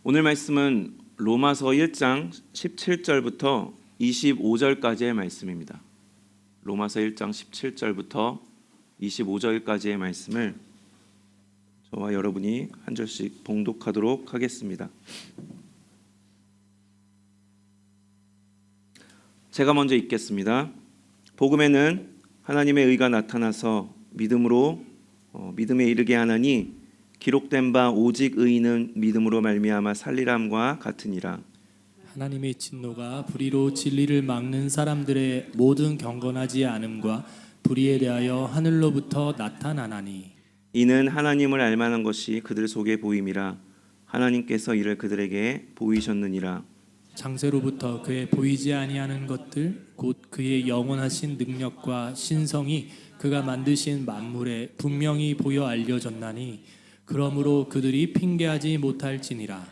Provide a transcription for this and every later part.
오늘 말씀은 로마서 1장 17절부터 25절까지의 말씀입니다. 로마서 1장 17절부터 25절까지의 말씀을 저와 여러분이 한 절씩 봉독하도록 하겠습니다. 제가 먼저 읽겠습니다. 복음에는 하나님의 의가 나타나서 믿음에 이르게 하나니 기록된 바 오직 의인은 믿음으로 말미암아 살리람과 같으니라. 하나님의 진노가 불의로 진리를 막는 사람들의 모든 경건하지 않음과 불의에 대하여 하늘로부터 나타나나니 이는 하나님을 알만한 것이 그들 속에 보임이라. 하나님께서 이를 그들에게 보이셨느니라. 창세로부터 그의 보이지 아니하는 것들 곧 그의 영원하신 능력과 신성이 그가 만드신 만물에 분명히 보여 알려졌나니 그러므로 그들이 핑계하지 못할지니라.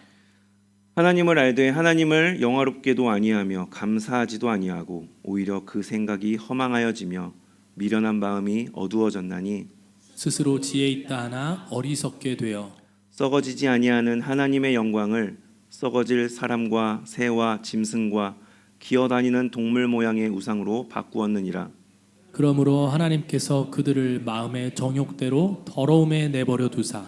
하나님을 알되 하나님을 영화롭게도 아니하며 감사하지도 아니하고 오히려 그 생각이 허망하여지며 미련한 마음이 어두워졌나니 스스로 지혜 있다 하나 어리석게 되어 썩어지지 아니하는 하나님의 영광을 썩어질 사람과 새와 짐승과 기어다니는 동물 모양의 우상으로 바꾸었느니라. 그러므로 하나님께서 그들을 마음의 정욕대로 더러움에 내버려 두사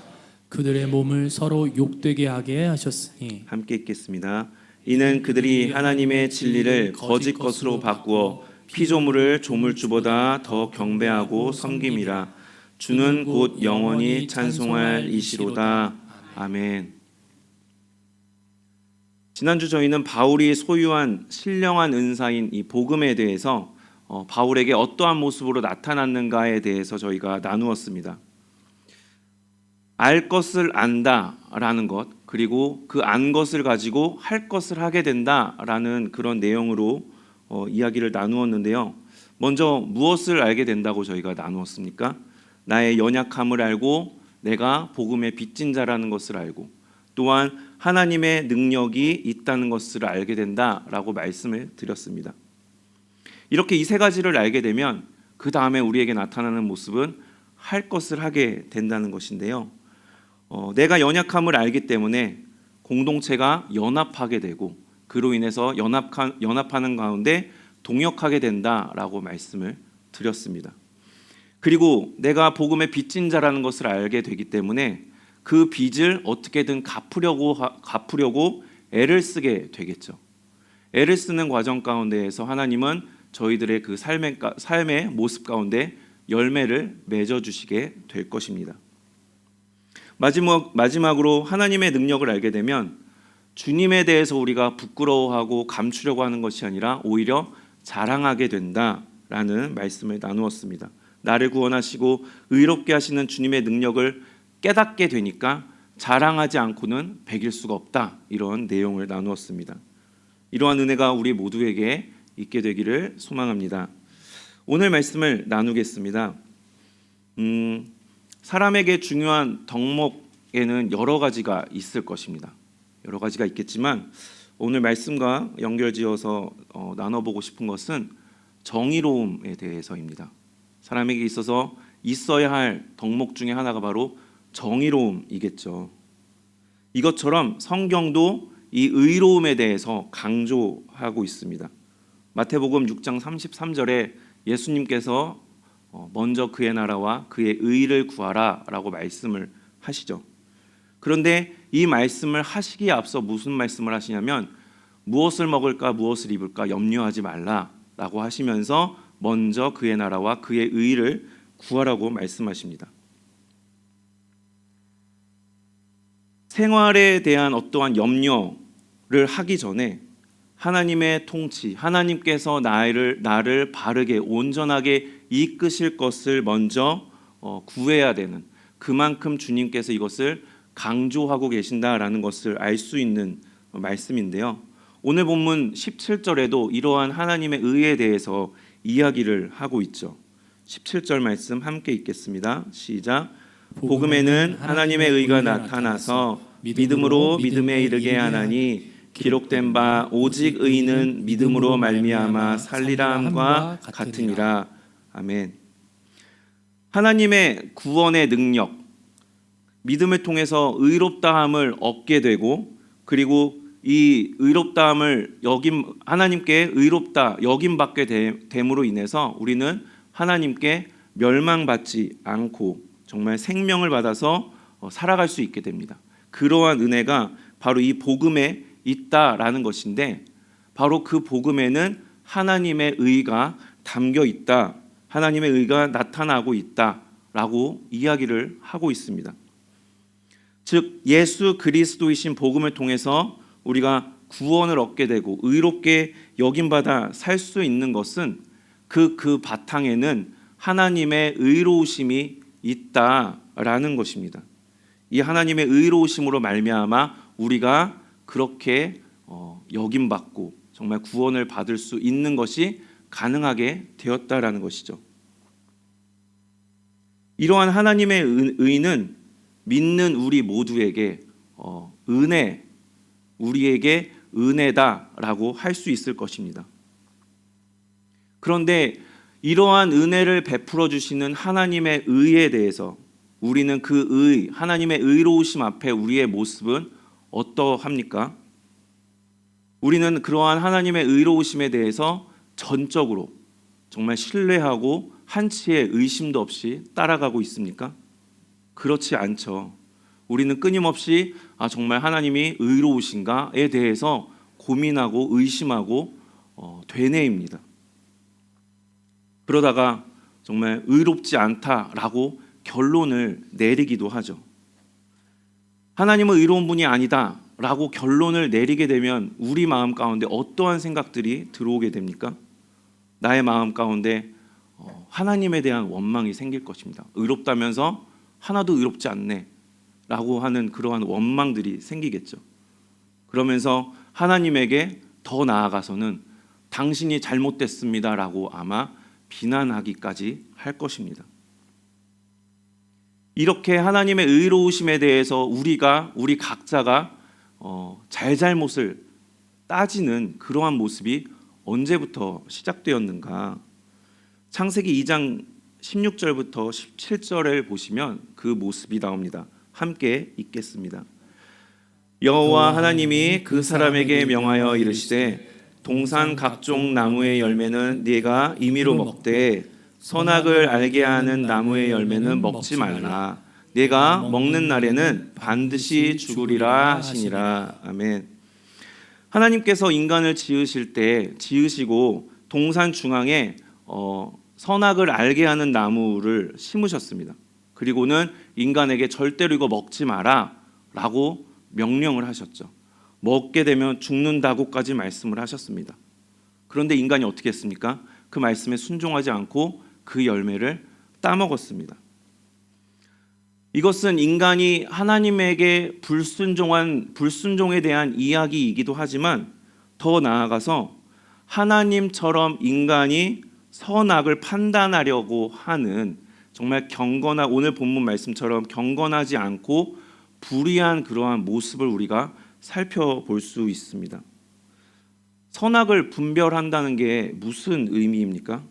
그들의 몸을 서로 욕되게 하게 하셨으니 함께 읽겠습니다. 이는 그들이 하나님의 진리를 거짓 것으로 바꾸어 피조물을 조물주보다 더 경배하고 섬김이라. 주는 곧 영원히 찬송할 이시로다. 아멘. 지난주 저희는 바울이 소유한 신령한 은사인 이 복음에 대해서 바울에게 어떠한 모습으로 나타났는가에 대해서 저희가 나누었습니다. 알 것을 안다라는 것, 그리고 그 안 것을 가지고 할 것을 하게 된다라는 그런 내용으로 이야기를 나누었는데요. 먼저 무엇을 알게 된다고 저희가 나누었습니까? 나의 연약함을 알고 내가 복음의 빚진 자라는 것을 알고 또한 하나님의 능력이 있다는 것을 알게 된다라고 말씀을 드렸습니다. 이렇게 이 세 가지를 알게 되면 그 다음에 우리에게 나타나는 모습은 할 것을 하게 된다는 것인데요. 내가 연약함을 알기 때문에 공동체가 연합하게 되고 그로 인해서 연합하는 가운데 동역하게 된다라고 말씀을 드렸습니다. 그리고 내가 복음의 빚진 자라는 것을 알게 되기 때문에 그 빚을 어떻게든 갚으려고 애를 쓰게 되겠죠. 애를 쓰는 과정 가운데에서 하나님은 저희들의 그 삶의 모습 가운데 열매를 맺어주시게 될 것입니다. 마지막으로 하나님의 능력을 알게 되면 주님에 대해서 우리가 부끄러워하고 감추려고 하는 것이 아니라 오히려 자랑하게 된다라는 말씀을 나누었습니다. 나를 구원하시고 의롭게 하시는 주님의 능력을 깨닫게 되니까 자랑하지 않고는 배길 수가 없다, 이런 내용을 나누었습니다. 이러한 은혜가 우리 모두에게 있게 되기를 소망합니다. 오늘 말씀을 나누겠습니다. 사람에게 중요한 덕목에는 여러 가지가 있을 것입니다. 여러 가지가 있겠지만 오늘 말씀과 연결지어서 나눠보고 싶은 것은 정의로움에 대해서입니다. 사람에게 있어서 있어야 할 덕목 중에 하나가 바로 정의로움이겠죠. 이것처럼 성경도 이 의로움에 대해서 강조하고 있습니다. 마태복음 6장 33절에 예수님께서 먼저 그의 나라와 그의 의를 구하라 라고 말씀을 하시죠. 그런데 이 말씀을 하시기에 앞서 무슨 말씀을 하시냐면 무엇을 먹을까 무엇을 입을까 염려하지 말라 라고 하시면서 먼저 그의 나라와 그의 의를 구하라고 말씀하십니다. 생활에 대한 어떠한 염려를 하기 전에 하나님의 통치, 하나님께서 나를 바르게 온전하게 이끄실 것을 먼저 구해야 되는, 그만큼 주님께서 이것을 강조하고 계신다라는 것을 알 수 있는 말씀인데요. 오늘 본문 17절에도 이러한 하나님의 의에 대해서 이야기를 하고 있죠. 17절 말씀 함께 읽겠습니다. 시작. 복음에는 하나님의 의가 나타나서 믿음으로 믿음에 이르게 하나니 기록된 바 오직 의인은 믿음으로 말미암아 살리람과 같으니라. 아멘. 하나님의 구원의 능력, 믿음을 통해서 의롭다함을 얻게 되고 그리고 이 의롭다함을 하나님께 의롭다 여김 받게 됨으로 인해서 우리는 하나님께 멸망받지 않고 정말 생명을 받아서 살아갈 수 있게 됩니다. 그러한 은혜가 바로 이 복음에 있다라는 것인데, 바로 그 복음에는 하나님의 의가 담겨 있다, 하나님의 의가 나타나고 있다라고 이야기를 하고 있습니다. 즉 예수 그리스도이신 복음을 통해서 우리가 구원을 얻게 되고 의롭게 여김받아 살 수 있는 것은 그 바탕에는 하나님의 의로우심이 있다라는 것입니다. 이 하나님의 의로우심으로 말미암아 우리가 그렇게 여김받고 정말 구원을 받을 수 있는 것이 가능하게 되었다라는 것이죠. 이러한 하나님의 의는 믿는 우리 모두에게 우리에게 은혜다라고 할 수 있을 것입니다. 그런데 이러한 은혜를 베풀어 주시는 하나님의 의에 대해서 우리는 하나님의 의로우심 앞에 우리의 모습은 어떠합니까? 우리는 그러한 하나님의 의로우심에 대해서 전적으로 정말 신뢰하고 한치의 의심도 없이 따라가고 있습니까? 그렇지 않죠. 우리는 끊임없이 정말 하나님이 의로우신가에 대해서 고민하고 의심하고 되뇌입니다. 그러다가 정말 의롭지 않다라고 결론을 내리기도 하죠. 하나님은 의로운 분이 아니다라고 결론을 내리게 되면 우리 마음 가운데 어떠한 생각들이 들어오게 됩니까? 나의 마음 가운데 하나님에 대한 원망이 생길 것입니다. 의롭다면서 하나도 의롭지 않네 라고 하는 그러한 원망들이 생기겠죠. 그러면서 하나님에게 더 나아가서는 당신이 잘못됐습니다 라고 아마 비난하기까지 할 것입니다. 이렇게 하나님의 의로우심에 대해서 우리 각자가 잘잘못을 따지는 그러한 모습이 언제부터 시작되었는가? 창세기 2장 16절부터 17절을 보시면 그 모습이 나옵니다. 함께 읽겠습니다. 여호와 하나님이 그 사람에게 명하여 이르시되 동산 각종 나무의 열매는 네가 임의로 먹되 선악을 알게 하는 나무의 열매는 먹지 말라. 네가 먹는 날에는 반드시 죽으리라 하시니라. 아멘. 하나님께서 인간을 지으시고 동산 중앙에 선악을 알게 하는 나무를 심으셨습니다. 그리고는 인간에게 절대로 이거 먹지 마라 라고 명령을 하셨죠. 먹게 되면 죽는다고까지 말씀을 하셨습니다. 그런데 인간이 어떻게 했습니까? 그 말씀에 순종하지 않고 그 열매를 따먹었습니다. 이것은 인간이 하나님에게 불순종에 대한 이야기이기도 하지만 더 나아가서 하나님처럼 인간이 선악을 판단하려고 하는 정말 오늘 본문 말씀처럼 경건하지 않고 불의한 그러한 모습을 우리가 살펴볼 수 있습니다. 선악을 분별한다는 게 무슨 의미입니까?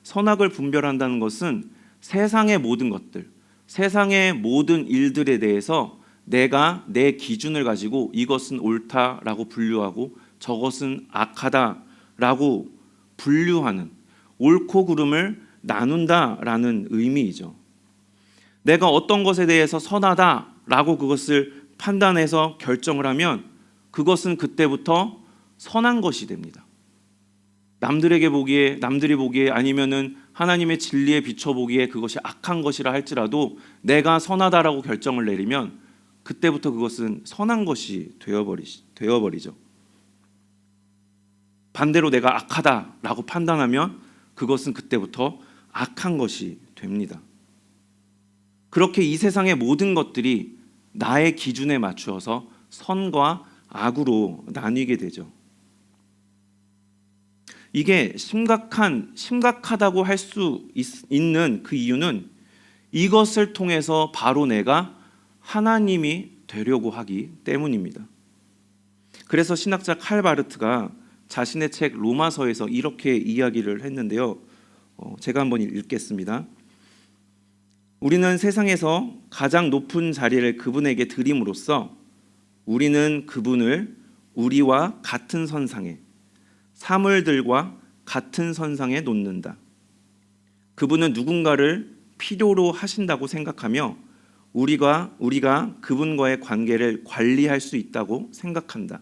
선악을 분별한다는 것은 세상의 모든 것들, 세상의 모든 일들에 대해서 내가 내 기준을 가지고 이것은 옳다라고 분류하고 저것은 악하다라고 분류하는, 옳고 그름을 나눈다라는 의미이죠. 내가 어떤 것에 대해서 선하다라고 그것을 판단해서 결정을 하면 그것은 그때부터 선한 것이 됩니다. 남들이 보기에 아니면은 하나님의 진리에 비춰보기에 그것이 악한 것이라 할지라도 내가 선하다라고 결정을 내리면 그때부터 그것은 선한 것이 되어버리죠. 반대로 내가 악하다라고 판단하면 그것은 그때부터 악한 것이 됩니다. 그렇게 이 세상의 모든 것들이 나의 기준에 맞추어서 선과 악으로 나뉘게 되죠. 이게 심각하다고 할 수 있는 그 이유는 이것을 통해서 바로 내가 하나님이 되려고 하기 때문입니다. 그래서 신학자 칼 바르트가 자신의 책 로마서에서 이렇게 이야기를 했는데요. 제가 한번 읽겠습니다. 우리는 세상에서 가장 높은 자리를 그분에게 드림으로써 우리는 그분을 우리와 같은 선상에, 사물들과 같은 선상에 놓는다. 그분은 누군가를 필요로 하신다고 생각하며 우리가 그분과의 관계를 관리할 수 있다고 생각한다.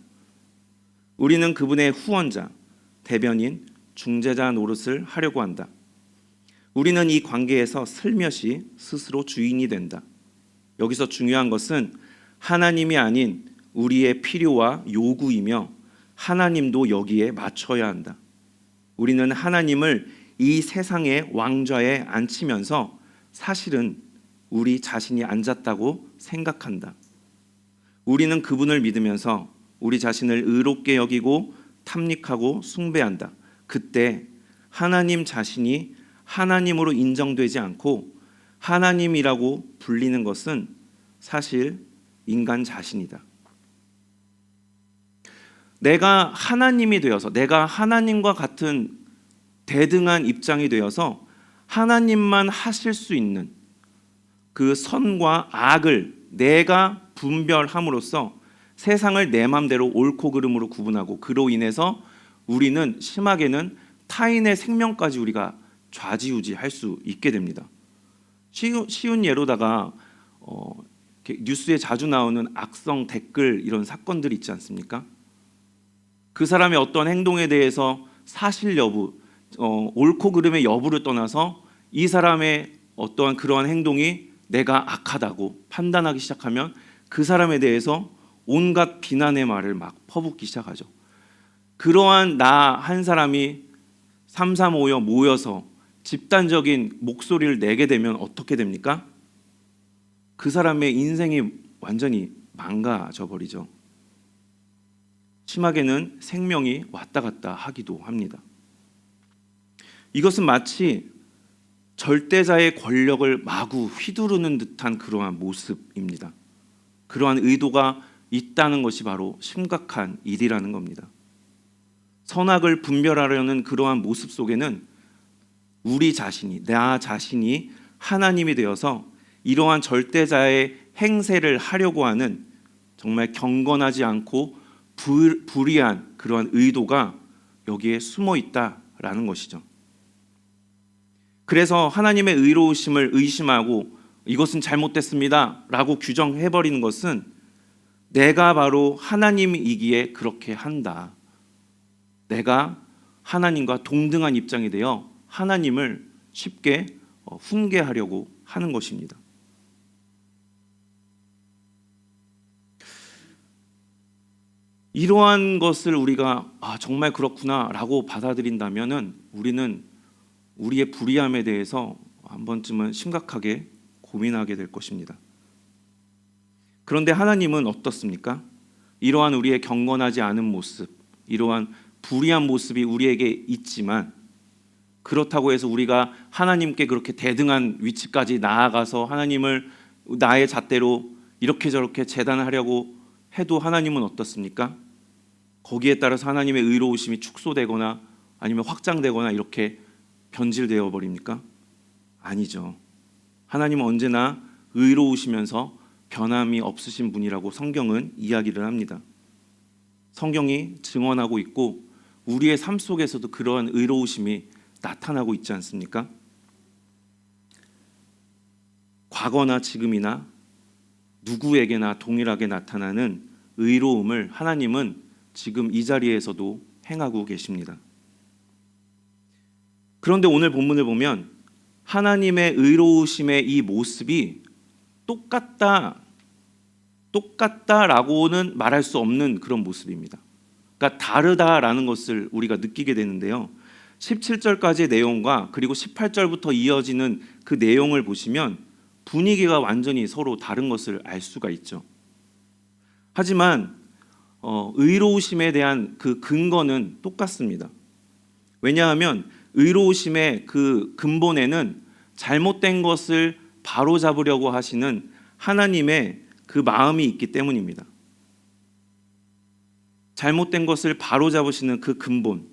우리는 그분의 후원자, 대변인, 중재자 노릇을 하려고 한다. 우리는 이 관계에서 슬며시 스스로 주인이 된다. 여기서 중요한 것은 하나님이 아닌 우리의 필요와 요구이며 하나님도 여기에 맞춰야 한다. 우리는 하나님을 이 세상의 왕좌에 앉히면서 사실은 우리 자신이 앉았다고 생각한다. 우리는 그분을 믿으면서 우리 자신을 의롭게 여기고 탐닉하고 숭배한다. 그때 하나님 자신이 하나님으로 인정되지 않고 하나님이라고 불리는 것은 사실 인간 자신이다. 내가 하나님이 되어서, 내가 하나님과 같은 대등한 입장이 되어서 하나님만 하실 수 있는 그 선과 악을 내가 분별함으로써 세상을 내 맘대로 옳고 그름으로 구분하고, 그로 인해서 우리는 심하게는 타인의 생명까지 우리가 좌지우지할 수 있게 됩니다. 쉬운 예로다가 뉴스에 자주 나오는 악성 댓글 이런 사건들이 있지 않습니까? 그 사람의 어떤 행동에 대해서 사실 여부, 옳고 그름의 여부를 떠나서 이 사람의 어떠한 그러한 행동이 내가 악하다고 판단하기 시작하면 그 사람에 대해서 온갖 비난의 말을 막 퍼붓기 시작하죠. 그러한 나 한 사람이 335여 모여서 집단적인 목소리를 내게 되면 어떻게 됩니까? 그 사람의 인생이 완전히 망가져 버리죠. 심하게는 생명이 왔다 갔다 하기도 합니다. 이것은 마치 절대자의 권력을 마구 휘두르는 듯한 그러한 모습입니다. 그러한 의도가 있다는 것이 바로 심각한 일이라는 겁니다. 선악을 분별하려는 그러한 모습 속에는 우리 자신이, 나 자신이 하나님이 되어서 이러한 절대자의 행세를 하려고 하는 정말 경건하지 않고 불의한 그러한 의도가 여기에 숨어 있다라는 것이죠. 그래서 하나님의 의로우심을 의심하고 이것은 잘못됐습니다 라고 규정해버리는 것은 내가 바로 하나님이기에 그렇게 한다. 내가 하나님과 동등한 입장이 되어 하나님을 쉽게 훈계하려고 하는 것입니다. 이러한 것을 우리가 정말 그렇구나 라고 받아들인다면 우리는 우리의 불의함에 대해서 한 번쯤은 심각하게 고민하게 될 것입니다. 그런데 하나님은 어떻습니까? 이러한 우리의 경건하지 않은 모습, 이러한 불의한 모습이 우리에게 있지만 그렇다고 해서 우리가 하나님께 그렇게 대등한 위치까지 나아가서 하나님을 나의 잣대로 이렇게 저렇게 재단하려고 해도 하나님은 어떻습니까? 거기에 따라서 하나님의 의로우심이 축소되거나 아니면 확장되거나 이렇게 변질되어 버립니까? 아니죠. 하나님은 언제나 의로우시면서 변함이 없으신 분이라고 성경은 이야기를 합니다. 성경이 증언하고 있고 우리의 삶 속에서도 그러한 의로우심이 나타나고 있지 않습니까? 과거나 지금이나 누구에게나 동일하게 나타나는 의로움을 하나님은 지금 이 자리에서도 행하고 계십니다. 그런데 오늘 본문을 보면 하나님의 의로우심의 이 모습이 똑같다라고는 말할 수 없는 그런 모습입니다. 그러니까 다르다라는 것을 우리가 느끼게 되는데요. 17절까지의 내용과 그리고 18절부터 이어지는 그 내용을 보시면 분위기가 완전히 서로 다른 것을 알 수가 있죠. 하지만 의로우심에 대한 그 근거는 똑같습니다. 왜냐하면 의로우심의 그 근본에는 잘못된 것을 바로잡으려고 하시는 하나님의 그 마음이 있기 때문입니다. 잘못된 것을 바로잡으시는 그 근본,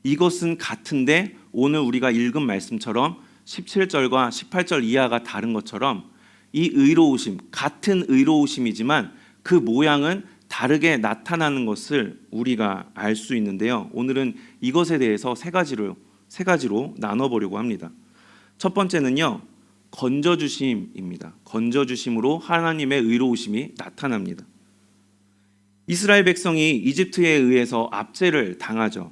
이것은 같은데 오늘 우리가 읽은 말씀처럼 17절과 18절 이하가 다른 것처럼 이 의로우심, 같은 의로우심이지만 그 모양은 다르게 나타나는 것을 우리가 알 수 있는데요. 오늘은 이것에 대해서 세 가지로 나눠보려고 합니다. 첫 번째는요, 건져주심입니다. 건져주심으로 하나님의 의로우심이 나타납니다. 이스라엘 백성이 이집트에 의해서 압제를 당하죠.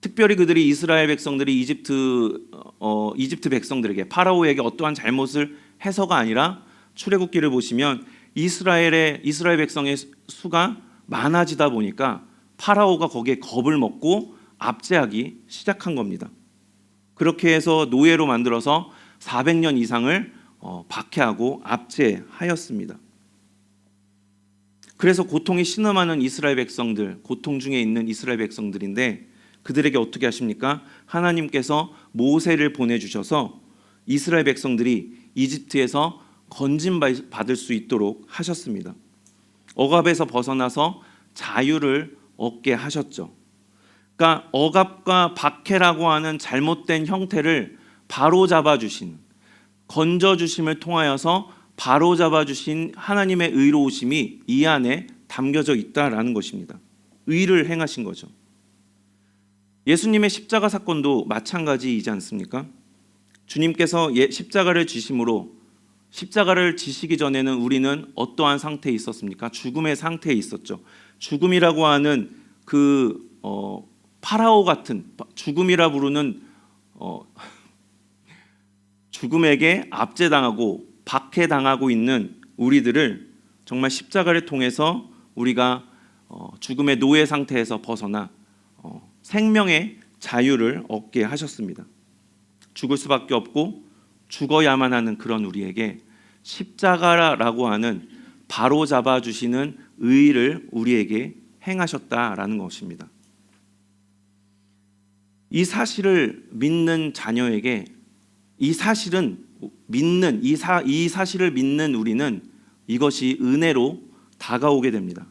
특별히 그들이 이스라엘 백성들이 이집트 백성들에게 파라오에게 어떠한 잘못을 해서가 아니라 출애굽기를 보시면 이스라엘 백성의 수가 많아지다 보니까 파라오가 거기에 겁을 먹고 압제하기 시작한 겁니다. 그렇게 해서 노예로 만들어서 400년 이상을 박해하고 압제하였습니다. 그래서 고통이 신음하는 이스라엘 백성들, 고통 중에 있는 이스라엘 백성들인데 그들에게 어떻게 하십니까? 하나님께서 모세를 보내주셔서 이스라엘 백성들이 이집트에서 건짐받을 수 있도록 하셨습니다. 억압에서 벗어나서 자유를 얻게 하셨죠. 그러니까 억압과 박해라고 하는 잘못된 형태를 바로잡아 주신, 건져 주심을 통하여서 바로잡아 주신 하나님의 의로우심이 이 안에 담겨져 있다라는 것입니다. 의를 행하신 거죠. 예수님의 십자가 사건도 마찬가지이지 않습니까? 주님께서 십자가를 지심으로, 십자가를 지시기 전에는 우리는 어떠한 상태에 있었습니까? 죽음의 상태에 있었죠. 죽음이라고 하는 그 파라오 같은, 죽음이라 부르는 죽음에게 압제당하고 박해당하고 있는 우리들을 정말 십자가를 통해서 우리가 죽음의 노예 상태에서 벗어나 생명의 자유를 얻게 하셨습니다. 죽을 수밖에 없고 죽어야만 하는 그런 우리에게 십자가라고 하는 바로잡아 주시는 의를 우리에게 행하셨다라는 것입니다. 이 사실을 믿는 자녀에게 이 사실을 믿는 우리는 이것이 은혜로 다가오게 됩니다.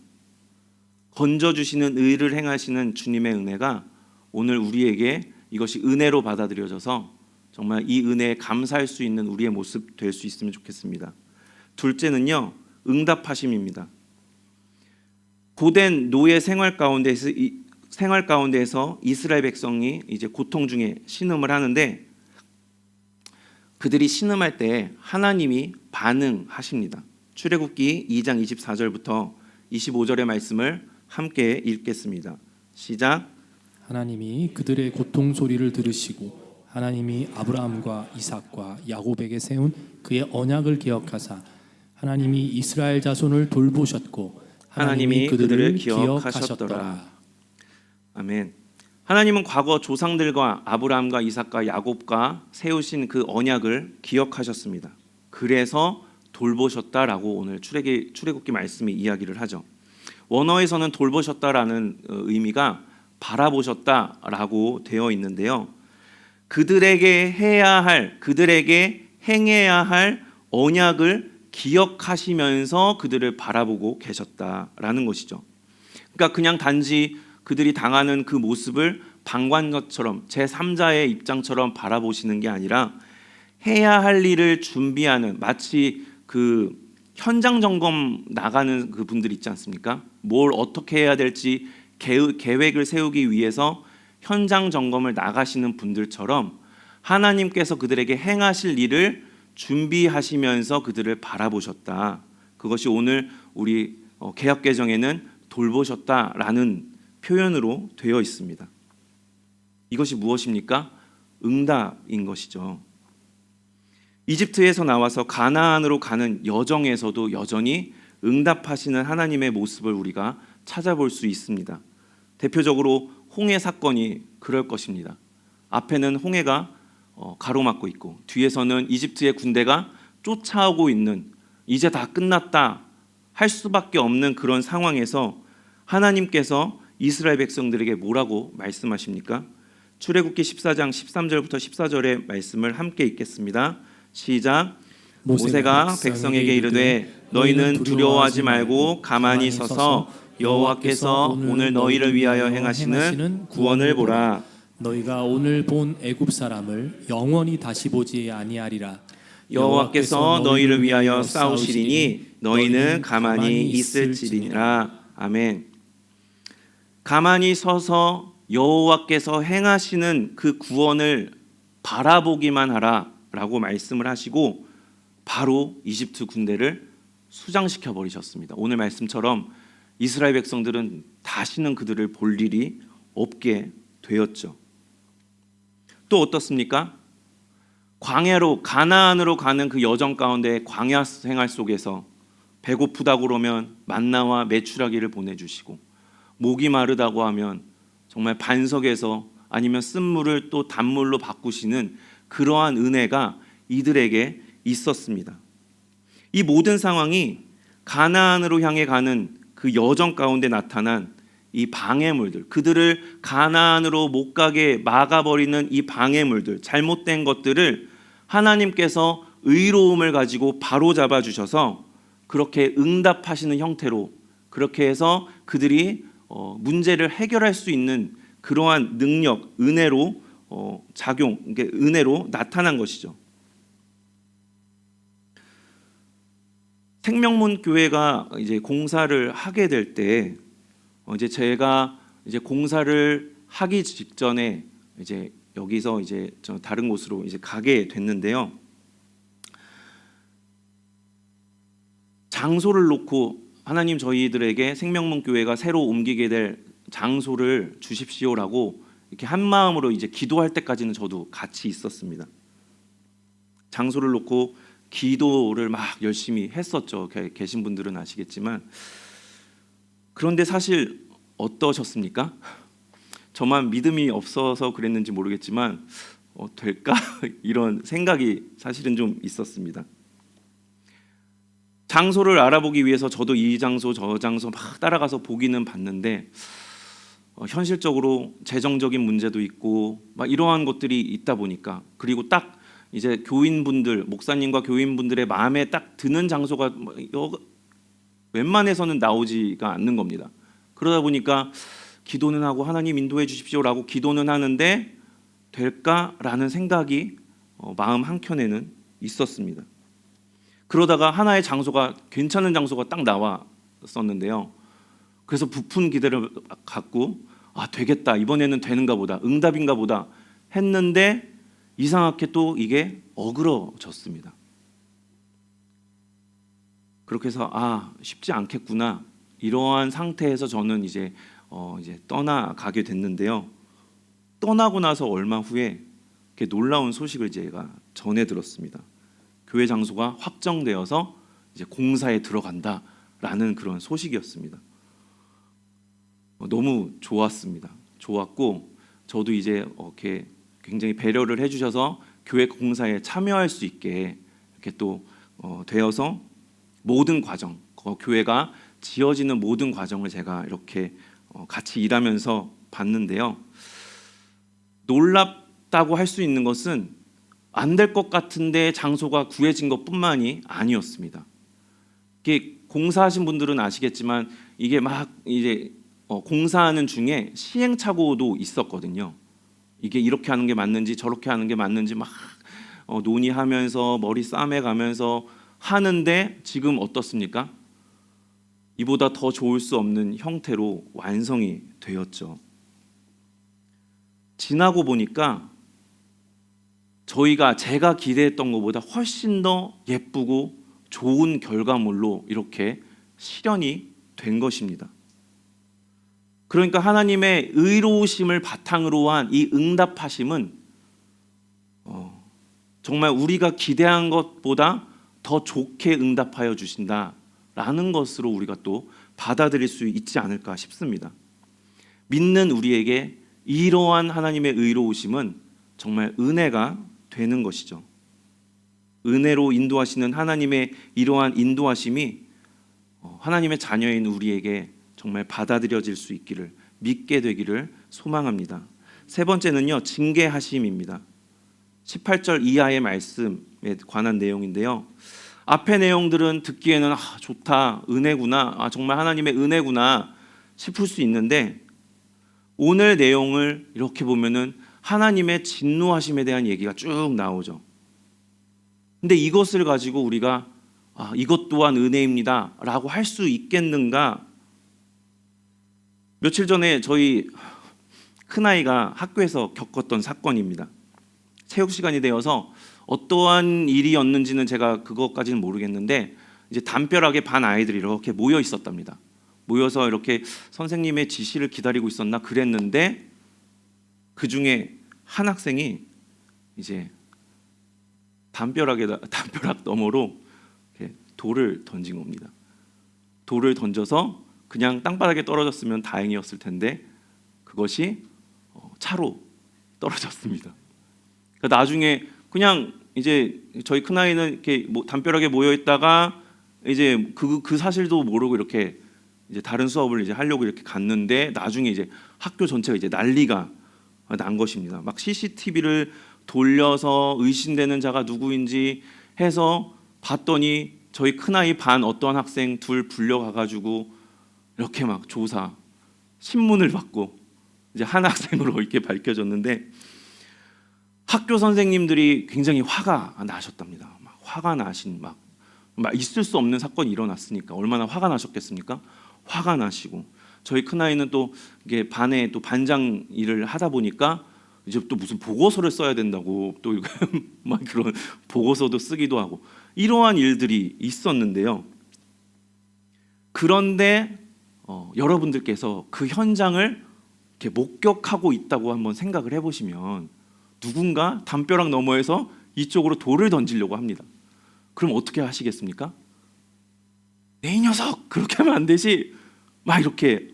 건져주시는 의를 행하시는 주님의 은혜가 오늘 우리에게 이것이 은혜로 받아들여져서 정말 이 은혜에 감사할 수 있는 우리의 모습 될 수 있으면 좋겠습니다. 둘째는요, 응답하심입니다. 고된 노예 생활 가운데에서 이스라엘 백성이 이제 고통 중에 신음을 하는데 그들이 신음할 때 하나님이 반응하십니다. 출애굽기 2장 24절부터 25절의 말씀을 함께 읽겠습니다. 시작. 하나님이 그들의 고통 소리를 들으시고 하나님이 아브라함과 이삭과 야곱에게 세운 그의 언약을 기억하사 하나님이 이스라엘 자손을 돌보셨고 하나님이 그들을 기억하셨더라. 아멘. 하나님은 과거 조상들과 아브라함과 이삭과 야곱과 세우신 그 언약을 기억하셨습니다. 그래서 돌보셨다라고 오늘 출애굽기 말씀이 이야기를 하죠. 원어에서는 돌보셨다라는 의미가 바라보셨다라고 되어 있는데요. 그들에게 행해야 할 언약을 기억하시면서 그들을 바라보고 계셨다라는 것이죠. 그러니까 그냥 단지 그들이 당하는 그 모습을 방관것처럼 제3자의 입장처럼 바라보시는 게 아니라 해야 할 일을 준비하는, 마치 그 현장 점검 나가는 그 분들 있지 않습니까? 뭘 어떻게 해야 될지 계획을 세우기 위해서 현장 점검을 나가시는 분들처럼 하나님께서 그들에게 행하실 일을 준비하시면서 그들을 바라보셨다. 그것이 오늘 우리 개역개정에는 돌보셨다라는 표현으로 되어 있습니다. 이것이 무엇입니까? 응답인 것이죠. 이집트에서 나와서 가나안으로 가는 여정에서도 여전히 응답하시는 하나님의 모습을 우리가 찾아볼 수 있습니다. 대표적으로 홍해 사건이 그럴 것입니다. 앞에는 홍해가 가로막고 있고 뒤에서는 이집트의 군대가 쫓아오고 있는, 이제 다 끝났다 할 수밖에 없는 그런 상황에서 하나님께서 이스라엘 백성들에게 뭐라고 말씀하십니까? 출애굽기 14장 13절부터 14절의 말씀을 함께 읽겠습니다. 시작. 모세가 백성에게 이르되 너희는 두려워하지 말고 가만히 서서 여호와께서 오늘 너희를 위하여 행하시는 구원을 보라. 너희가 오늘 본 애굽 사람을 영원히 다시 보지 아니하리라. 여호와께서 너희를 위하여 싸우시리니 너희는 가만히 있을지니라. 아멘. 가만히 서서 여호와께서 행하시는 그 구원을 바라보기만 하라라고 말씀을 하시고 바로 이집트 군대를 수장시켜 버리셨습니다. 오늘 말씀처럼 이스라엘 백성들은 다시는 그들을 볼 일이 없게 되었죠. 또 어떻습니까? 광야로 가나안으로 가는 그 여정 가운데 광야 생활 속에서 배고프다고 그러면 만나와 메추라기를 보내주시고 목이 마르다고 하면 정말 반석에서 아니면 쓴물을 또 단물로 바꾸시는 그러한 은혜가 이들에게 있었습니다. 이 모든 상황이 가나안으로 향해 가는 그 여정 가운데 나타난 이 방해물들, 그들을 가나안으로 못 가게 막아버리는 이 방해물들, 잘못된 것들을 하나님께서 의로움을 가지고 바로잡아 주셔서 그렇게 응답하시는 형태로 그렇게 해서 그들이 문제를 해결할 수 있는 그러한 능력, 은혜로 은혜로 나타난 것이죠. 생명문 교회가 이제 공사를 하게 될 때 이제 제가 이제 공사를 하기 직전에 이제 여기서 이제 다른 곳으로 이제 가게 됐는데요. 장소를 놓고 하나님 저희들에게 생명문 교회가 새로 옮기게 될 장소를 주십시오라고 이렇게 한 마음으로 이제 기도할 때까지는 저도 같이 있었습니다. 장소를 놓고 기도를 막 열심히 했었죠. 계신 분들은 아시겠지만 그런데 사실 어떠셨습니까? 저만 믿음이 없어서 그랬는지 모르겠지만 될까? 이런 생각이 사실은 좀 있었습니다. 장소를 알아보기 위해서 저도 이 장소 저 장소 막 따라가서 보기는 봤는데 현실적으로 재정적인 문제도 있고 막 이러한 것들이 있다 보니까 그리고 딱 이제 교인분들 목사님과 교인분들의 마음에 딱 드는 장소가 웬만해서는 나오지가 않는 겁니다. 그러다 보니까 기도는 하고 하나님 인도해 주십시오라고 기도는 하는데 될까라는 생각이 마음 한켠에는 있었습니다. 그러다가 하나의 장소가 괜찮은 장소가 딱 나왔었는데요. 그래서 부푼 기대를 갖고 되겠다, 이번에는 되는가 보다, 응답인가 보다 했는데 이상하게 또 이게 어그러졌습니다. 그렇게 해서 쉽지 않겠구나, 이러한 상태에서 저는 이제 떠나가게 됐는데요. 떠나고 나서 얼마 후에 이렇게 놀라운 소식을 제가 전해 들었습니다. 교회 장소가 확정되어서 이제 공사에 들어간다라는 그런 소식이었습니다. 너무 좋았습니다. 좋았고 저도 이제 이렇게 굉장히 배려를 해주셔서 교회 공사에 참여할 수 있게 이렇게 또 되어서 모든 과정, 교회가 지어지는 모든 과정을 제가 이렇게 같이 일하면서 봤는데요. 놀랍다고 할 수 있는 것은 안 될 것 같은데 장소가 구해진 것뿐만이 아니었습니다. 이게 공사하신 분들은 아시겠지만 이게 막 이제 공사하는 중에 시행착오도 있었거든요. 이게 이렇게 하는 게 맞는지 저렇게 하는 게 맞는지 막 논의하면서 머리 싸매가면서 하는데 지금 어떻습니까? 이보다 더 좋을 수 없는 형태로 완성이 되었죠. 지나고 보니까 제가 기대했던 것보다 훨씬 더 예쁘고 좋은 결과물로 이렇게 실현이 된 것입니다. 그러니까 하나님의 의로우심을 바탕으로 한 이 응답하심은 정말 우리가 기대한 것보다 더 좋게 응답하여 주신다라는 것으로 우리가 또 받아들일 수 있지 않을까 싶습니다. 믿는 우리에게 이러한 하나님의 의로우심은 정말 은혜가 되는 것이죠. 은혜로 인도하시는 하나님의 이러한 인도하심이 하나님의 자녀인 우리에게 정말 받아들여질 수 있기를, 믿게 되기를 소망합니다. 세 번째는요, 징계하심입니다. 18절 이하의 말씀에 관한 내용인데요. 앞의 내용들은 듣기에는 좋다, 은혜구나, 정말 하나님의 은혜구나 싶을 수 있는데 오늘 내용을 이렇게 보면은 하나님의 진노하심에 대한 얘기가 쭉 나오죠. 근데 이것을 가지고 우리가 이것 또한 은혜입니다 라고 할 수 있겠는가? 며칠 전에 저희 큰아이가 학교에서 겪었던 사건입니다. 체육 시간이 되어서 어떠한 일이었는지는 제가 그것까지는 모르겠는데 이제 담벼락에 반 아이들이 이렇게 모여 있었답니다. 모여서 이렇게 선생님의 지시를 기다리고 있었나 그랬는데 그 중에 한 학생이 이제 담벼락 너머로 이렇게 돌을 던진 겁니다. 돌을 던져서 그냥 땅바닥에 떨어졌으면 다행이었을 텐데 그것이 차로 떨어졌습니다. 그러니까 나중에 그냥 이제 저희 큰아이는 이렇게 담벼락에 모여 있다가 이제 그 사실도 모르고 이렇게 이제 다른 수업을 이제 하려고 이렇게 갔는데 나중에 이제 학교 전체가 이제 난리가 난 것입니다. 막 CCTV를 돌려서 의심되는 자가 누구인지 해서 봤더니 저희 큰아이 반 어떠한 학생 둘 불려가가지고 이렇게 막 조사 신문을 받고 이제 한 학생으로 이렇게 밝혀졌는데 학교 선생님들이 굉장히 화가 나셨답니다. 막 화가 나신 막 있을 수 없는 사건이 일어났으니까 얼마나 화가 나셨겠습니까? 화가 나시고 저희 큰아이는 또 이게 반에 또 반장 일을 하다 보니까 이제 또 무슨 보고서를 써야 된다고 또 막 그런 보고서도 쓰기도 하고 이러한 일들이 있었는데요. 그런데 여러분들께서 그 현장을 이렇게 목격하고 있다고 한번 생각을 해보시면 누군가 담벼락 너머에서 이쪽으로 돌을 던지려고 합니다. 그럼 어떻게 하시겠습니까? 이 녀석 그렇게 하면 안 되지 막 이렇게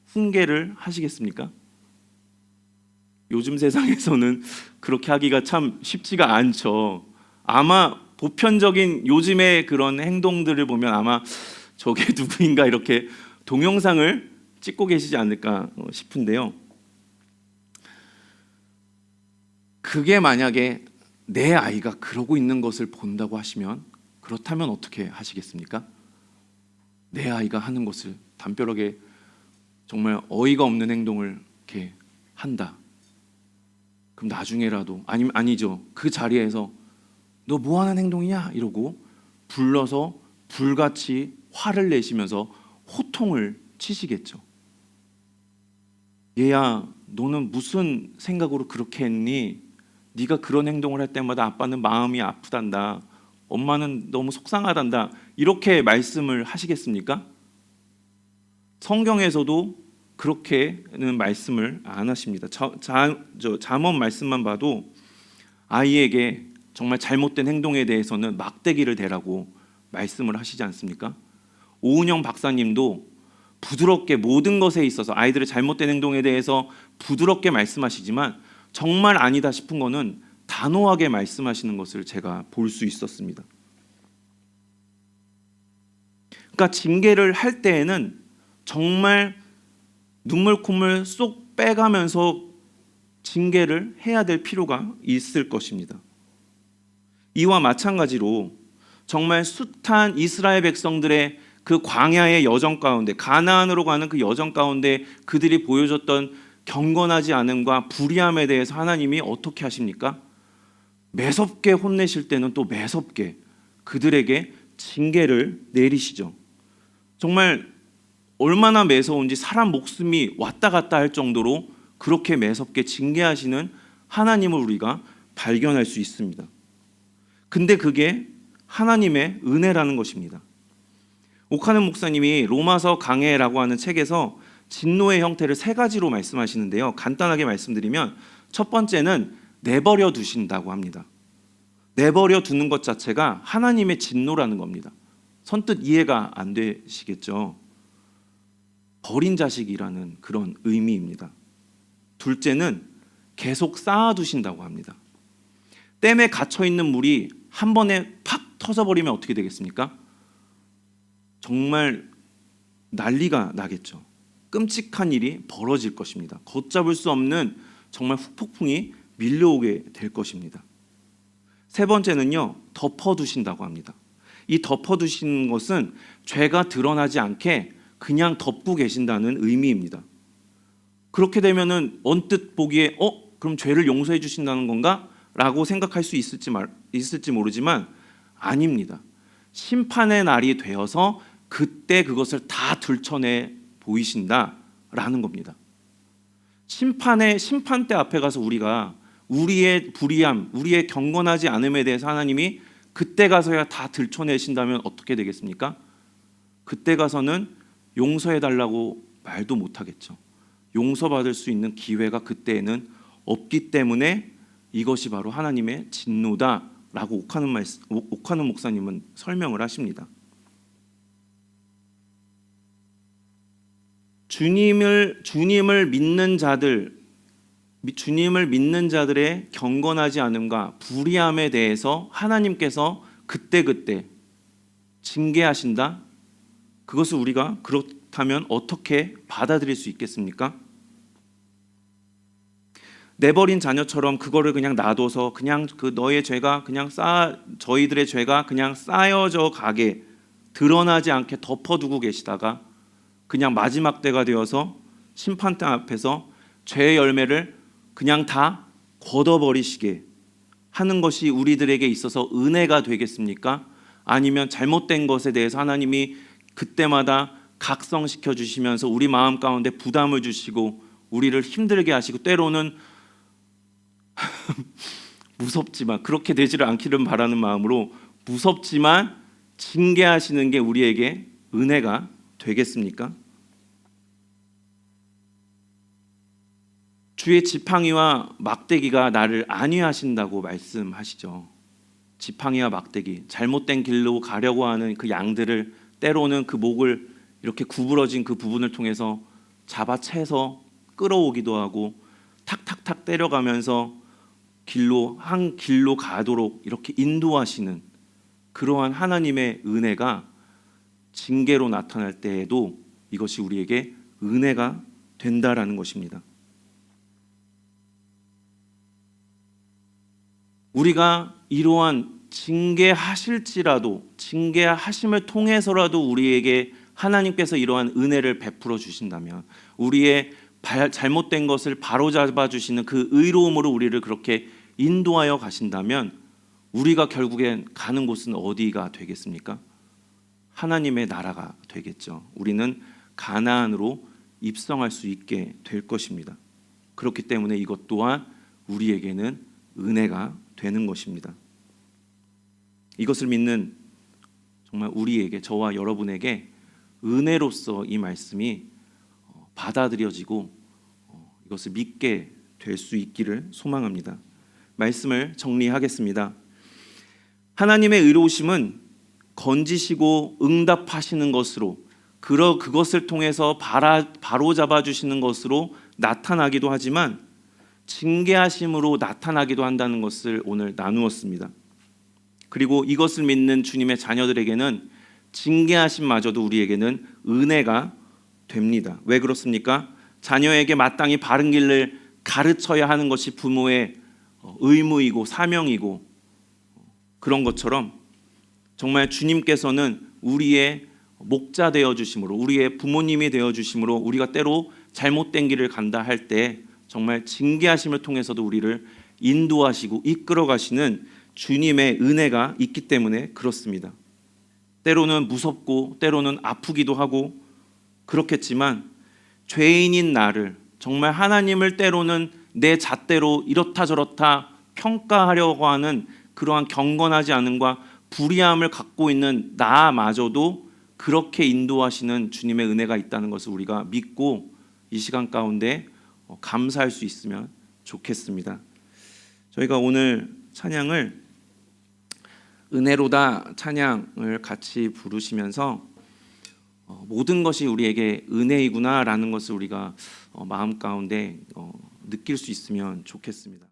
훈계를 하시겠습니까? 요즘 세상에서는 그렇게 하기가 참 쉽지가 않죠. 아마 보편적인 요즘의 그런 행동들을 보면 아마 저게 누구인가 이렇게 동영상을 찍고 계시지 않을까 싶은데요. 그게 만약에 내 아이가 그러고 있는 것을 본다고 하시면 그렇다면 어떻게 하시겠습니까? 내 아이가 하는 것을 담벼락에 정말 어이가 없는 행동을 이렇게 한다. 그럼 나중에라도 아니죠. 그 자리에서 너 뭐 하는 행동이냐 이러고 불러서 불같이 화를 내시면서 호통을 치시겠죠. 얘야 너는 무슨 생각으로 그렇게 했니? 네가 그런 행동을 할 때마다 아빠는 마음이 아프단다. 엄마는 너무 속상하단다. 이렇게 말씀을 하시겠습니까? 성경에서도 그렇게는 말씀을 안 하십니다. 잠언 말씀만 봐도 아이에게 정말 잘못된 행동에 대해서는 막대기를 대라고 말씀을 하시지 않습니까? 오은영 박사님도 부드럽게 모든 것에 있어서 아이들의 잘못된 행동에 대해서 부드럽게 말씀하시지만 정말 아니다 싶은 거는 단호하게 말씀하시는 것을 제가 볼 수 있었습니다. 그러니까 징계를 할 때에는 정말 눈물 콧물 쏙 빼가면서 징계를 해야 될 필요가 있을 것입니다. 이와 마찬가지로 정말 숱한 이스라엘 백성들의 그 광야의 여정 가운데 가나안으로 가는 그 여정 가운데 그들이 보여줬던 경건하지 않음과 불의함에 대해서 하나님이 어떻게 하십니까? 매섭게 혼내실 때는 또 매섭게 그들에게 징계를 내리시죠. 정말 얼마나 매서운지 사람 목숨이 왔다 갔다 할 정도로 그렇게 매섭게 징계하시는 하나님을 우리가 발견할 수 있습니다. 근데 그게 하나님의 은혜라는 것입니다. 오카는 목사님이 로마서 강해라고 하는 책에서 진노의 형태를 세 가지로 말씀하시는데요. 간단하게 말씀드리면 첫 번째는 내버려 두신다고 합니다. 내버려 두는 것 자체가 하나님의 진노라는 겁니다. 선뜻 이해가 안 되시겠죠. 버린 자식이라는 그런 의미입니다. 둘째는 계속 쌓아두신다고 합니다. 댐에 갇혀있는 물이 한 번에 팍 터져버리면 어떻게 되겠습니까? 정말 난리가 나겠죠. 끔찍한 일이 벌어질 것입니다. 걷잡을 수 없는 정말 후폭풍이 밀려오게 될 것입니다. 세 번째는요, 덮어두신다고 합니다. 이 덮어두시는 것은 죄가 드러나지 않게 그냥 덮고 계신다는 의미입니다. 그렇게 되면은 언뜻 보기에 그럼 죄를 용서해 주신다는 건가? 라고 생각할 수 있을지 모르지만 아닙니다. 심판의 날이 되어서 그때 그것을 다 들춰내 보이신다라는 겁니다. 심판대 앞에 가서 우리가 우리의 불의함, 우리의 경건하지 않음에 대해서 하나님이 그때 가서야 다 들춰내신다면 어떻게 되겠습니까? 그때 가서는 용서해달라고 말도 못하겠죠. 용서받을 수 있는 기회가 그때에는 없기 때문에 이것이 바로 하나님의 진노다라고 옥하는 목사님은 설명을 하십니다. 주님을 믿는 자들의 경건하지 않음과 불의함에 대해서 하나님께서 그때그때 징계하신다. 그것을 우리가 그렇다면 어떻게 받아들일 수 있겠습니까? 내버린 자녀처럼 그거를 그냥 놔둬서 그냥 그 너의 죄가 그냥 저희들의 죄가 그냥 쌓여져 가게 드러나지 않게 덮어두고 계시다가 그냥 마지막 때가 되어서 심판대 앞에서 죄의 열매를 그냥 다 걷어버리시게 하는 것이 우리들에게 있어서 은혜가 되겠습니까? 아니면 잘못된 것에 대해서 하나님이 그때마다 각성시켜 주시면서 우리 마음 가운데 부담을 주시고 우리를 힘들게 하시고 때로는 무섭지만 그렇게 되지를 않기를 바라는 마음으로 무섭지만 징계하시는 게 우리에게 은혜가 되겠습니까? 주의 지팡이와 막대기가 나를 안위하신다고 말씀하시죠. 지팡이와 막대기, 잘못된 길로 가려고 하는 그 양들을 때로는 그 목을 이렇게 구부러진 그 부분을 통해서 잡아채서 끌어오기도 하고 탁탁탁 때려가면서 한 길로 가도록 이렇게 인도하시는 그러한 하나님의 은혜가 징계로 나타날 때에도 이것이 우리에게 은혜가 된다라는 것입니다. 우리가 이러한 징계하심을 통해서라도 우리에게 하나님께서 이러한 은혜를 베풀어 주신다면 우리의 잘못된 것을 바로잡아 주시는 그 의로움으로 우리를 그렇게 인도하여 가신다면 우리가 결국엔 가는 곳은 어디가 되겠습니까? 하나님의 나라가 되겠죠. 우리는 가나안으로 입성할 수 있게 될 것입니다. 그렇기 때문에 이것 또한 우리에게는 은혜가 되는 것입니다. 이것을 믿는 정말 우리에게, 저와 여러분에게 은혜로서 이 말씀이 받아들여지고 이것을 믿게 될 수 있기를 소망합니다. 말씀을 정리하겠습니다. 하나님의 의로우심은 건지시고 응답하시는 것으로 그것을 통해서 바로잡아 주시는 것으로 나타나기도 하지만 징계하심으로 나타나기도 한다는 것을 오늘 나누었습니다. 그리고 이것을 믿는 주님의 자녀들에게는 징계하심마저도 우리에게는 은혜가 됩니다. 왜 그렇습니까? 자녀에게 마땅히 바른 길을 가르쳐야 하는 것이 부모의 의무이고 사명이고 그런 것처럼 정말 주님께서는 우리의 목자 되어 주심으로 우리의 부모님이 되어 주심으로 우리가 때로 잘못된 길을 간다 할 때 정말 징계하심을 통해서도 우리를 인도하시고 이끌어 가시는 주님의 은혜가 있기 때문에 그렇습니다. 때로는 무섭고 때로는 아프기도 하고 그렇겠지만 죄인인 나를 정말 하나님을 때로는 내 잣대로 이렇다 저렇다 평가하려고 하는 그러한 경건하지 않음과 불의함을 갖고 있는 나마저도 그렇게 인도하시는 주님의 은혜가 있다는 것을 우리가 믿고 이 시간 가운데 감사할 수 있으면 좋겠습니다. 저희가 오늘 찬양을 은혜로다 찬양을 같이 부르시면서 모든 것이 우리에게 은혜이구나라는 것을 우리가 마음 가운데 느낄 수 있으면 좋겠습니다.